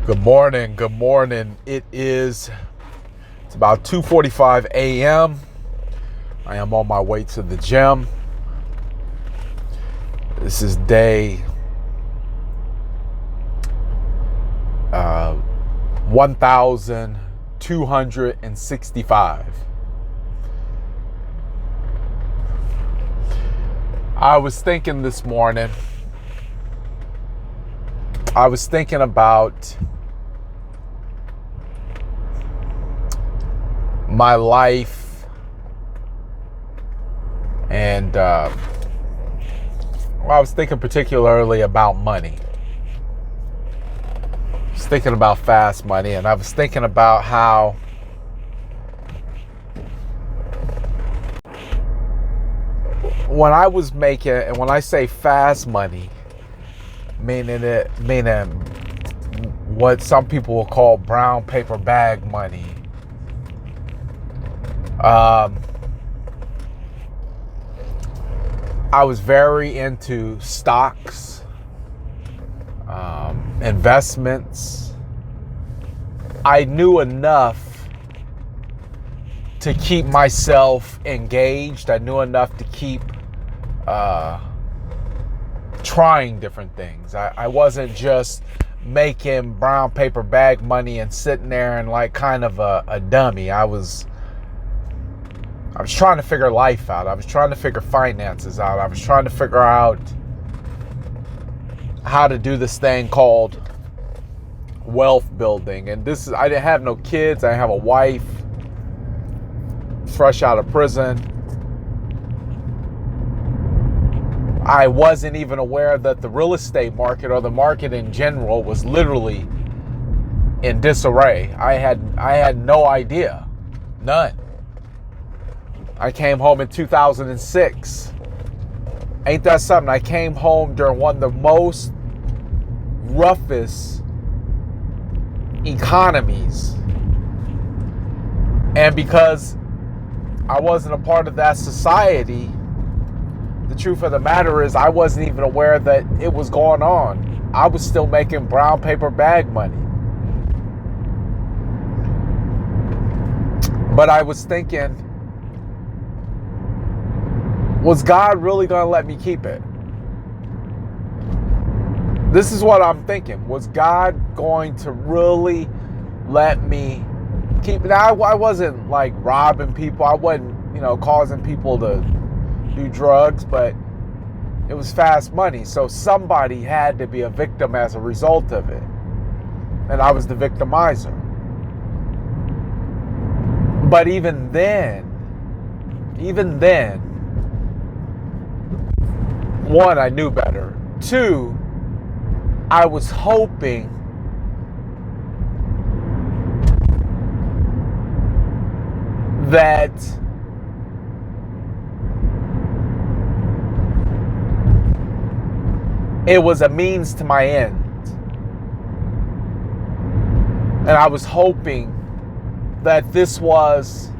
Good morning. Good morning. It's about 2:45 a.m. I am on my way to the gym. This is day 1265. I was thinking this morning, about my life, and I was thinking particularly about money. I was thinking about fast money, and I was thinking about how when I was making, and when I say fast money, meaning what some people will call brown paper bag money. I was very into stocks, investments. I knew enough to keep myself engaged. I knew enough to keep trying different things. I wasn't just making brown paper bag money and sitting there and like kind of a dummy. I was trying to figure life out. I was trying to figure finances out. I was trying to figure out how to do this thing called wealth building. And I didn't have no kids. I have a wife, fresh out of prison. I wasn't even aware that the real estate market or the market in general was literally in disarray. I had no idea. None. I came home in 2006. Ain't that something? I came home during one of the most roughest economies. And because I wasn't a part of that society, the truth of the matter is I wasn't even aware that it was going on. I was still making brown paper bag money. But I was thinking, was God really going to let me keep it? This is what I'm thinking. Was God going to really let me keep it? Now, I wasn't like robbing people. I wasn't, causing people to do drugs, but it was fast money. So somebody had to be a victim as a result of it. And I was the victimizer. But even then, one, I knew better. Two, I was hoping that it was a means to my end. And I was hoping that this was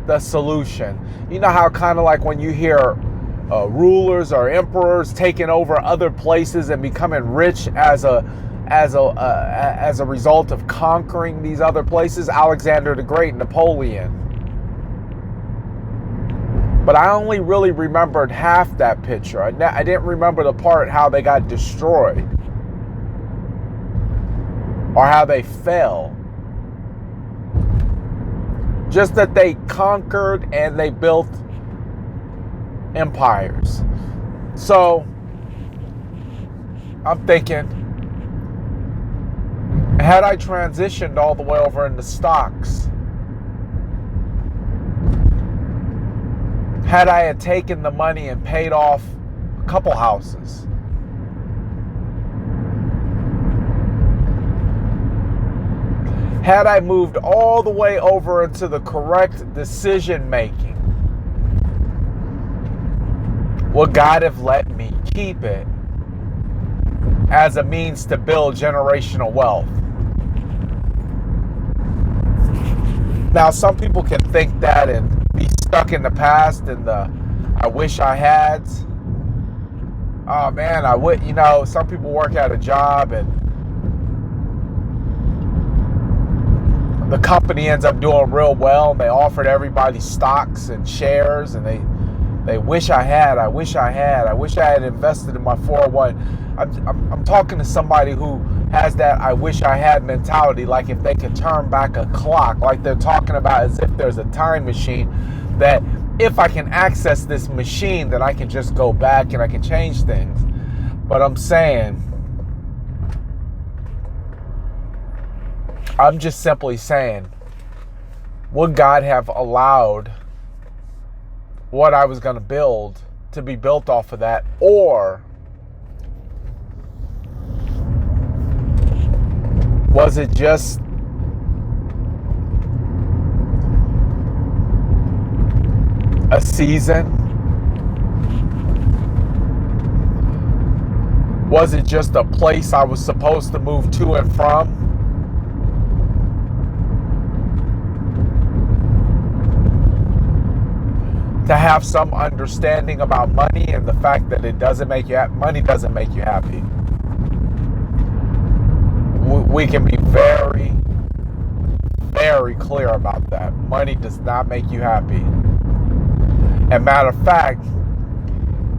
the solution. You know how kind of like when you hear rulers or emperors taking over other places and becoming rich as a result of conquering these other places? Alexander the Great, Napoleon. But I only really remembered half that picture. I didn't remember the part how they got destroyed or how they fell. Just that they conquered and they built empires. So I'm thinking, had I transitioned all the way over into stocks, had I had taken the money and paid off a couple houses, had I moved all the way over into the correct decision making, would God have let me keep it as a means to build generational wealth? Now, some people can think that and be stuck in the past and I wish I had. Oh man, I would, some people work at a job and the company ends up doing real well, and they offered everybody stocks and shares, and they wish I had invested in my 401. I'm talking to somebody who has that I wish I had mentality, like if they could turn back a clock, like they're talking about as if there's a time machine, that if I can access this machine, then I can just go back and I can change things. But I'm just simply saying, would God have allowed what I was going to build to be built off of that? Or was it just a season? Was it just a place I was supposed to move to and from? To have some understanding about money and the fact that money doesn't make you happy. We can be very, very clear about that. Money does not make you happy. And matter of fact,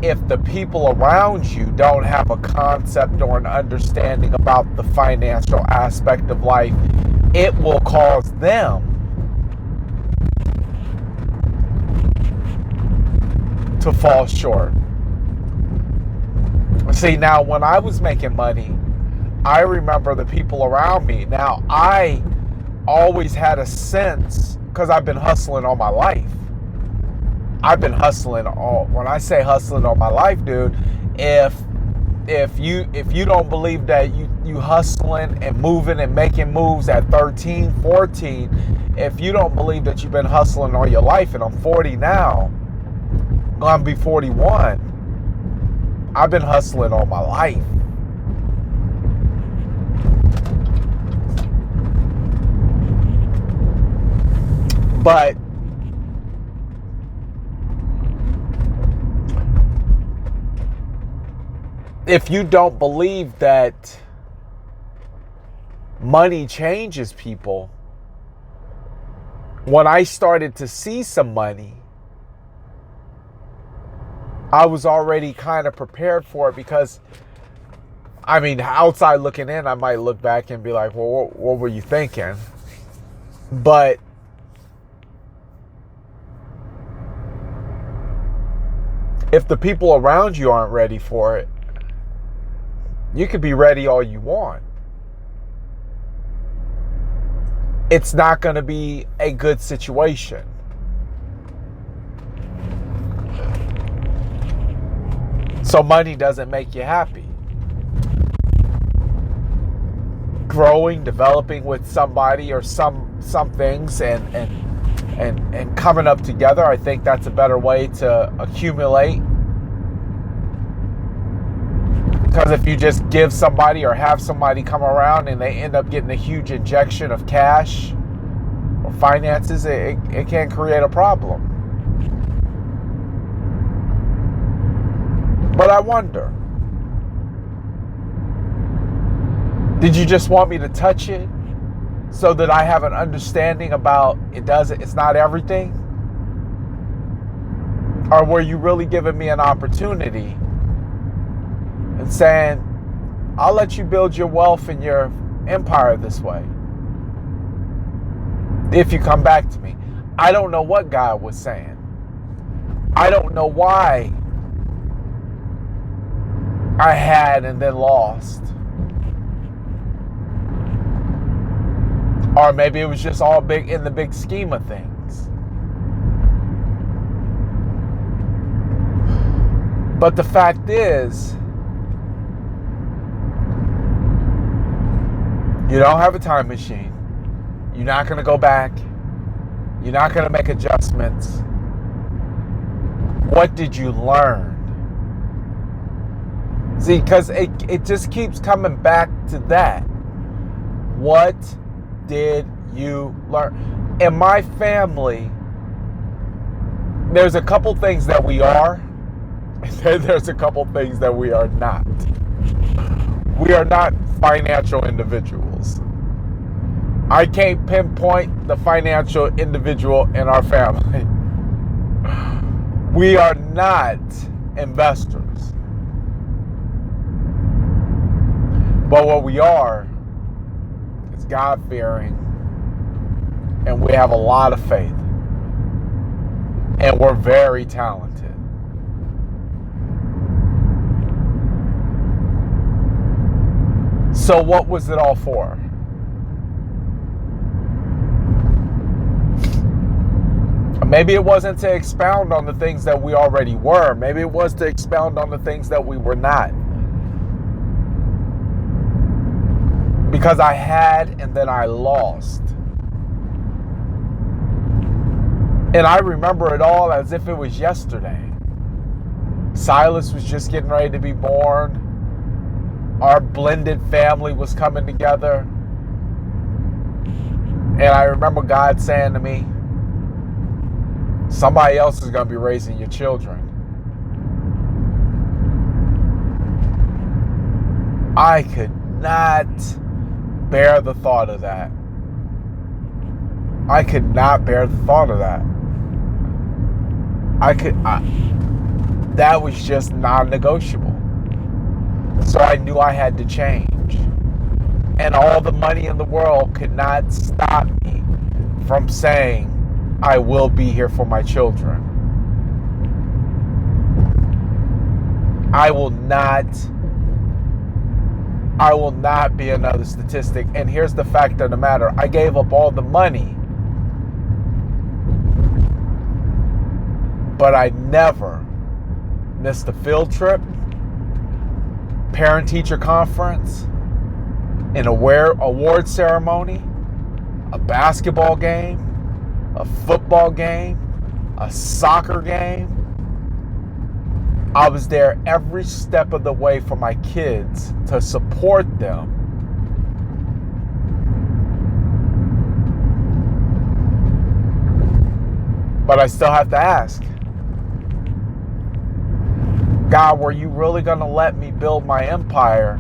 if the people around you don't have a concept or an understanding about the financial aspect of life, it will cause them to fall short. See, now when I was making money, I remember the people around me. Now, I always had a sense, because I've been hustling all my life. When I say hustling all my life, dude, if you don't believe that you hustling and moving and making moves at 13, 14, if you don't believe that you've been hustling all your life, and I'm 40 now, I'm gonna be 41. I've been hustling all my life. But if you don't believe that money changes people, when I started to see some money, I was already kind of prepared for it, because, I mean, outside looking in, I might look back and be like, well, what were you thinking? But if the people around you aren't ready for it, you could be ready all you want. It's not going to be a good situation. So money doesn't make you happy. Growing, developing with somebody or some things and coming up together, I think that's a better way to accumulate. Because if you just give somebody or have somebody come around and they end up getting a huge injection of cash or finances, it can create a problem. But I wonder, did you just want me to touch it so that I have an understanding about it's not everything? Or were you really giving me an opportunity and saying, I'll let you build your wealth and your empire this way if you come back to me? I don't know what God was saying. I don't know why I had and then lost. Or maybe it was just all big in the big scheme of things. But the fact is, you don't have a time machine. You're not going to go back. You're not going to make adjustments. What did you learn? See, because it just keeps coming back to that. What did you learn? In my family, there's a couple things that we are, and there's a couple things that we are not. We are not financial individuals. I can't pinpoint the financial individual in our family. We are not investors. But what we are is God-fearing, and we have a lot of faith, and we're very talented. So what was it all for? Maybe it wasn't to expound on the things that we already were. Maybe it was to expound on the things that we were not. Because I had and then I lost. And I remember it all as if it was yesterday. Silas was just getting ready to be born. Our blended family was coming together. And I remember God saying to me, somebody else is going to be raising your children. I could not bear the thought of that. I could not bear the thought of that. That was just non-negotiable. So I knew I had to change. And all the money in the world could not stop me from saying, I will be here for my children. I will not be another statistic. And here's the fact of the matter. I gave up all the money, but I never missed a field trip, parent-teacher conference, an award ceremony, a basketball game, a football game, a soccer game. I was there every step of the way for my kids to support them. But I still have to ask, God, were you really going to let me build my empire?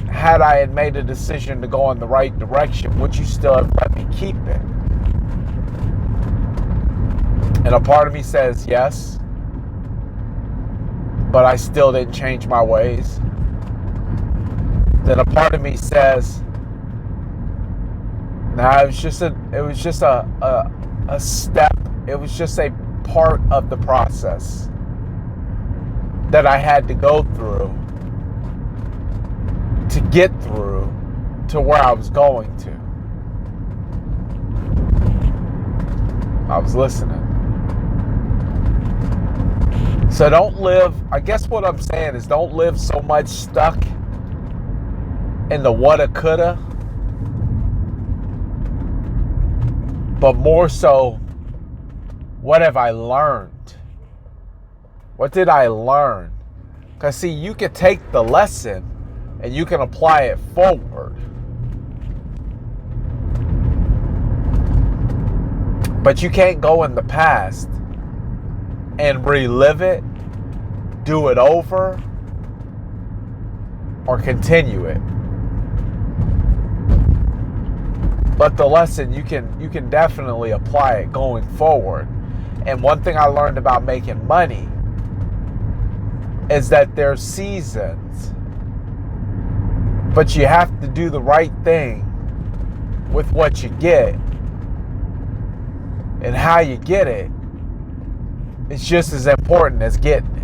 Had I had made a decision to go in the right direction, would you still have let me keep it? And a part of me says yes, but I still didn't change my ways. Then a part of me says, nah, it was just a step. It was just a part of the process that I had to go through to get through to where I was going to. I was listening. So don't live, I guess what I'm saying is don't live so much stuck in the woulda, coulda, but more so, what have I learned? What did I learn? Because see, you can take the lesson and you can apply it forward. But you can't go in the past and relive it, do it over, or continue it. But the lesson, you can definitely apply it going forward. And one thing I learned about making money is that there's seasons, but you have to do the right thing with what you get. And how you get it is just as important as getting it.